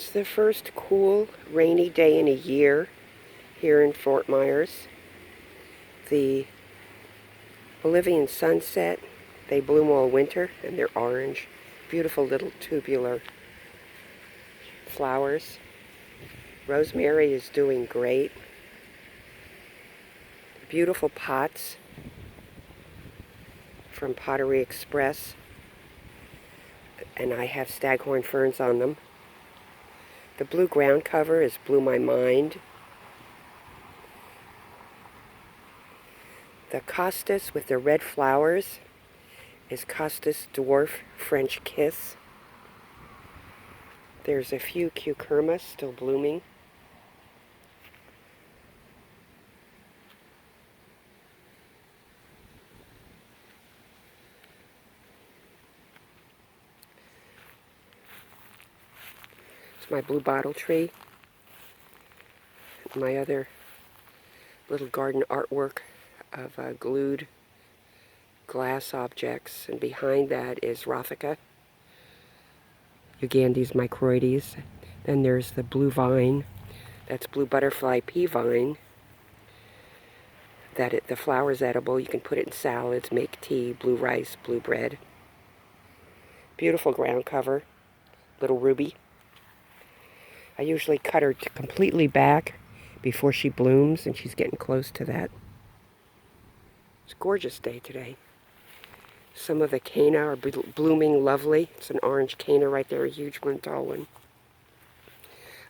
It's the first cool, rainy day in a year here in Fort Myers. The Bolivian sunset, they bloom all winter and they're orange. Beautiful little tubular flowers. Rosemary is doing great. Beautiful pots from Pottery Express, and I have staghorn ferns on them. The blue ground cover is Blew My Mind. The Costus with the red flowers is Costus Dwarf French Kiss. There's a few Cucurmas still blooming. It's my blue bottle tree. My other little garden artwork of glued glass objects, and behind that is Rothica, Ugandes microides. Then there's the blue vine, that's blue butterfly pea vine. The flower's edible. You can put it in salads, make tea, blue rice, blue bread. Beautiful ground cover, little ruby. I usually cut her completely back before she blooms, and she's getting close to that. It's a gorgeous day today. Some of the canna are blooming lovely. It's an orange canna right there, a huge one, tall one.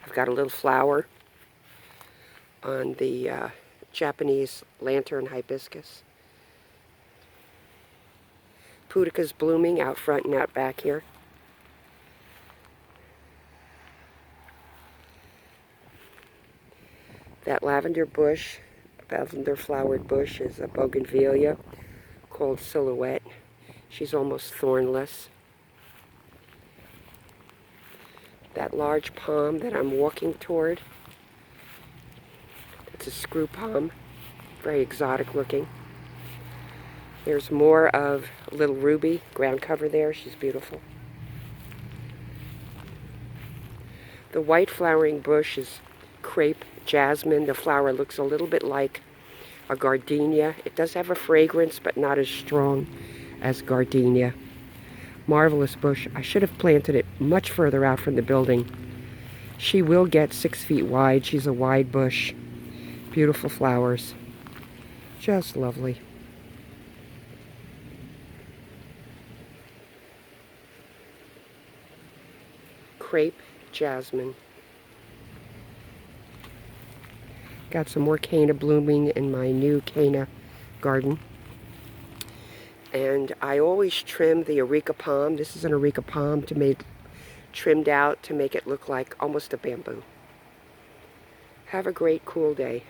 I've got a little flower on the Japanese lantern hibiscus. Pudica's blooming out front and out back here. That lavender bush, lavender flowered bush, is a bougainvillea called Silhouette. She's almost thornless. That large palm that I'm walking toward, it's a screw palm, very exotic looking. There's more of little ruby ground cover there. She's beautiful. The white flowering bush is crepe jasmine. The flower looks a little bit like a gardenia. It does have a fragrance, but not as strong as gardenia. Marvelous bush. I should have planted it much further out from the building. She will get 6 feet wide. She's a wide bush. Beautiful flowers. Just lovely. Crepe jasmine. Got some more canna blooming in my new canna garden. And I always trim the areca palm. This is an areca palm trimmed out to make it look like almost a bamboo. Have a great cool day.